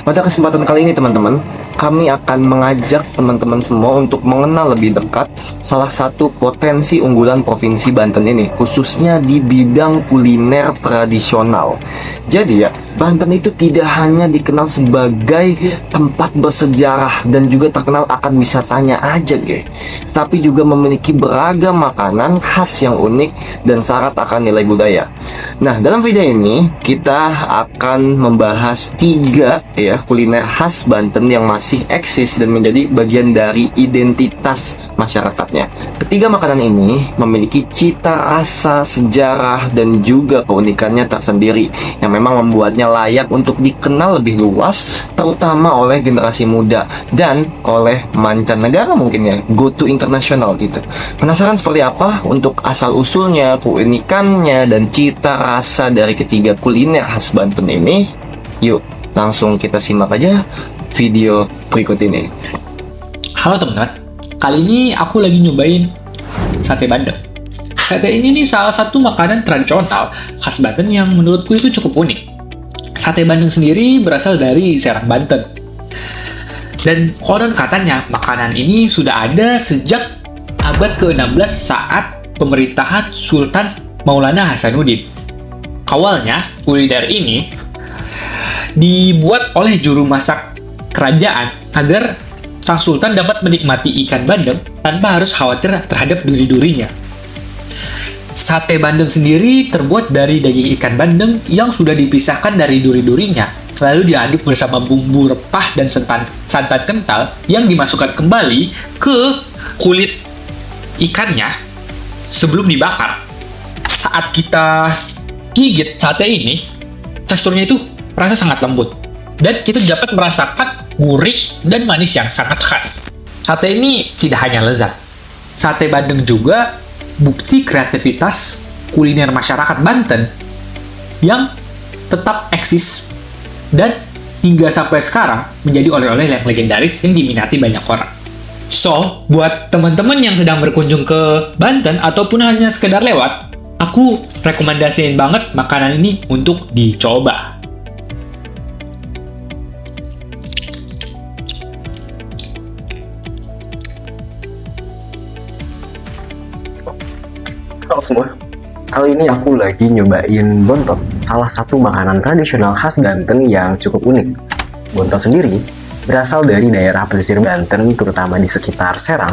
Pada kesempatan kali ini teman-teman, kami akan mengajak teman-teman semua untuk mengenal lebih dekat salah satu potensi unggulan Provinsi Banten ini, khususnya di bidang kuliner tradisional. Jadi ya, Banten itu tidak hanya dikenal sebagai tempat bersejarah dan juga terkenal akan wisatanya aja, tapi juga memiliki beragam makanan khas yang unik dan syarat akan nilai budaya. Nah, dalam video ini kita akan membahas 3 kuliner khas Banten yang masih eksis dan menjadi bagian dari identitas masyarakatnya. Ketiga makanan ini memiliki cita rasa, sejarah, dan juga keunikannya tersendiri yang memang membuatnya layak untuk dikenal lebih luas, terutama oleh generasi muda dan oleh mancanegara mungkin ya, go to internasional gitu. Penasaran seperti apa untuk asal-usulnya, keunikannya, dan cita rasa dari ketiga kuliner khas Banten ini? Yuk, langsung kita simak aja video berikut ini. Halo teman-teman, kali ini aku lagi nyobain sate bandeng. Sate ini nih salah satu makanan tradisional khas Banten yang menurutku itu cukup unik. Sate bandeng sendiri berasal dari Serang, Banten. Dan konon katanya makanan ini sudah ada sejak abad ke-16 saat pemerintahan Sultan Maulana Hasanuddin. Awalnya kuliner ini dibuat oleh juru masak kerajaan agar sang sultan dapat menikmati ikan bandeng tanpa harus khawatir terhadap duri-durinya. Sate bandeng sendiri terbuat dari daging ikan bandeng yang sudah dipisahkan dari duri-durinya, lalu diaduk bersama bumbu rempah dan santan kental yang dimasukkan kembali ke kulit ikannya sebelum dibakar. Saat kita gigit sate ini, teksturnya itu rasa sangat lembut, dan kita dapat merasakan gurih dan manis yang sangat khas. Sate ini tidak hanya lezat, sate bandeng juga bukti kreativitas kuliner masyarakat Banten yang tetap eksis dan hingga sampai sekarang menjadi oleh-oleh yang legendaris yang diminati banyak orang. So, buat teman-teman yang sedang berkunjung ke Banten ataupun hanya sekedar lewat, aku rekomendasiin banget makanan ini untuk dicoba. Halo semua, kali ini aku lagi nyobain bontot, salah satu makanan tradisional khas Banten yang cukup unik. Bontot sendiri berasal dari daerah pesisir Banten, terutama di sekitar Serang,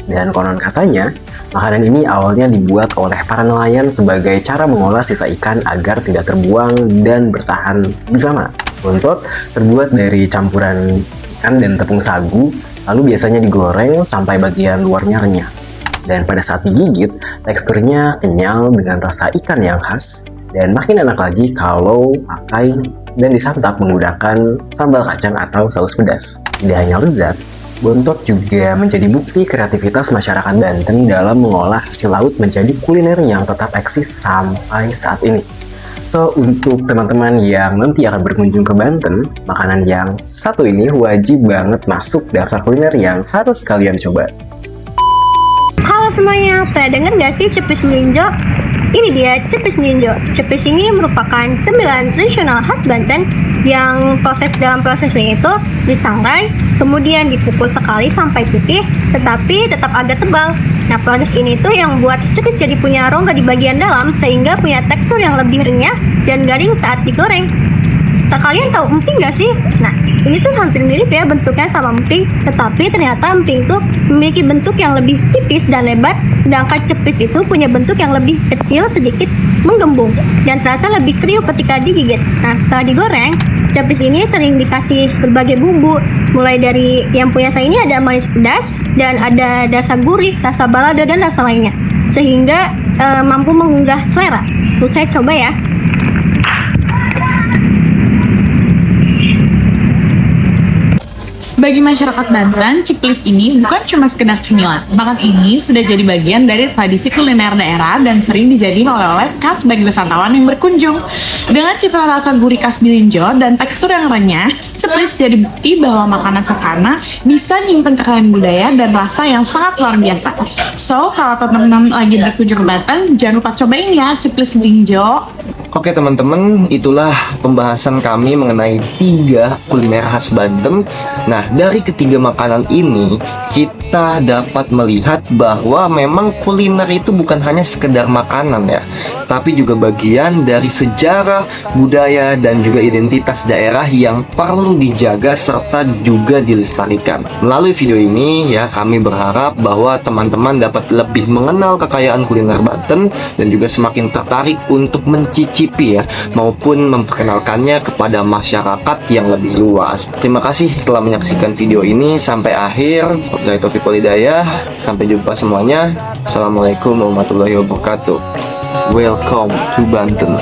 dan konon katanya makanan ini awalnya dibuat oleh para nelayan sebagai cara mengolah sisa ikan agar tidak terbuang dan bertahan lebih lama. Bontot terbuat dari campuran ikan dan tepung sagu, lalu biasanya digoreng sampai bagian luarnya renyah. Dan pada saat digigit, teksturnya kenyal dengan rasa ikan yang khas, dan makin enak lagi kalau pakai dan disantap menggunakan sambal kacang atau saus pedas. Tidak hanya lezat, bontot juga menjadi bukti kreativitas masyarakat Banten dalam mengolah hasil laut menjadi kuliner yang tetap eksis sampai saat ini. So, untuk teman-teman yang nanti akan berkunjung ke Banten, makanan yang satu ini wajib banget masuk daftar kuliner yang harus kalian coba. Halo semuanya, pernah dengar gak sih cepis melinjo? Ini dia cepis melinjo. Cepis ini merupakan cemilan tradisional khas Banten yang dalam prosesnya itu disangrai, kemudian dipukul sekali sampai putih, tetapi tetap agak tebal. Nah, proses ini tuh yang buat cepis jadi punya rongga di bagian dalam sehingga punya tekstur yang lebih renyah dan garing saat digoreng. Kalian tahu emping gak sih? Nah, ini tuh hampir mirip ya bentuknya sama emping, tetapi ternyata emping tuh memiliki bentuk yang lebih tipis dan lebar, sedangkan cepis itu punya bentuk yang lebih kecil, sedikit menggembung, dan terasa lebih kriuk ketika digigit. Nah, setelah digoreng, cepis ini sering dikasih berbagai bumbu, mulai dari yang punya saya ini ada manis pedas, dan ada rasa gurih, rasa balado, dan rasa lainnya, sehingga mampu menggugah selera. Saya coba ya. Bagi masyarakat Banten, ciplis ini bukan cuma sekedar cemilan. Bahkan ini sudah jadi bagian dari tradisi kuliner daerah dan sering dijadikan oleh-oleh khas bagi wisatawan yang berkunjung. Dengan cita rasa gurih khas melinjo dan tekstur yang renyah, ciplis jadi bukti bahwa makanan sederhana bisa nyimpen kekayaan budaya dan rasa yang sangat luar biasa. So, kalau teman-teman lagi berkunjung ke Banten, jangan lupa cobain ya ciplis melinjo. Oke teman-teman, itulah pembahasan kami mengenai 3 kuliner khas Banten. Nah, dari ketiga makanan ini, kita dapat melihat bahwa memang kuliner itu bukan hanya sekedar makanan ya, tapi juga bagian dari sejarah, budaya, dan juga identitas daerah yang perlu dijaga serta juga dilestarikan. Melalui video ini ya, kami berharap bahwa teman-teman dapat lebih mengenal kekayaan kuliner Banten dan juga semakin tertarik untuk mencicipi ya, maupun memperkenalkannya kepada masyarakat yang lebih luas. Terima kasih telah menyaksikan video ini sampai akhir. Wabillahi taufiq wal hidayah. Sampai jumpa semuanya. Assalamualaikum warahmatullahi wabarakatuh. Welcome to Banten.